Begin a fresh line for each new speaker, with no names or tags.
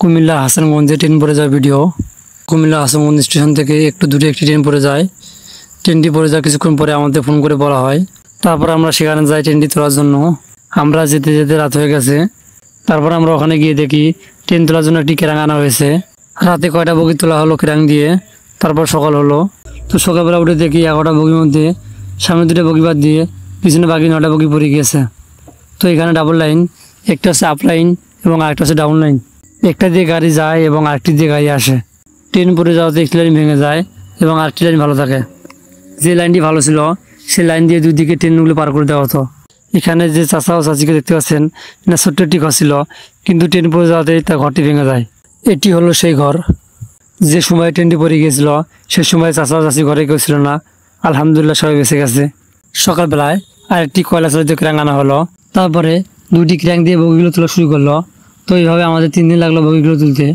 Comilla হাসানগঞ্জে train পড়ে যায় video. Comilla হাসানগঞ্জ station থেকে একটু দূরে একটি ট্রেন পড়ে যায়। ট্রেনটি পড়ে যায় কিছুক্ষণ পরে আমাদের ফোন করে বলা হয়। তারপর আমরা সেখানে যাই ট্রেনটি তোলার জন্য। আমরা যেতে যেতে রাত হয়ে গেছে। তারপর আমরা ওখানে গিয়ে দেখি ট্রেন তোলার জন্য একটি ক্যারাং আনা হয়েছে। রাতে কয়টা বগি তোলা হলো ক্যারাং দিয়ে। তারপর সকাল হলো। তো সকালবেলা উঠে দেখি 11টা বগির মধ্যে সামনে 2টা বগি বাদ দিয়ে পিছনে বাকি 9টা বগি পড়ে গিয়েছে। তো এখানে ডাবল লাইন, একটা হচ্ছে আপ লাইন এবং আরেকটা হচ্ছে ডাউন লাইন। একটা দিয়ে গাড়ি যায় এবং আরেকটি দিয়ে গাড়ি আসে। ট্রেন পড়ে যাওয়াতে একটি লাইন ভেঙে যায় এবং আরেকটি লাইন ভালো থাকে। যে লাইনটি ভালো ছিল সেই লাইন দিয়ে দুই দিকে ট্রেনগুলো পার করে দেওয়া হতো। এখানে যে চাচা ও চাচিকে দেখতে পাচ্ছেন, না ছোট্ট একটি ঘর ছিল, কিন্তু ট্রেন পড়ে যাওয়াতে তার ঘরটি ভেঙে যায়। এটি হলো সেই ঘর। যে সময় ট্রেনটি পড়ে গিয়েছিল সে সময় চাচা চাচি ঘরে কেউ ছিল না। আলহামদুলিল্লাহ সবাই বেঁচে গেছে। সকালবেলায় আরেকটি কয়লা চালিত ক্র্যাং আনা হলো। তারপরে 2টি ক্র্যাং দিয়ে বগিগুলো তোলা শুরু করলো। তো এইভাবে আমাদের 3 দিন লাগলো বগিগুলো তুলতে।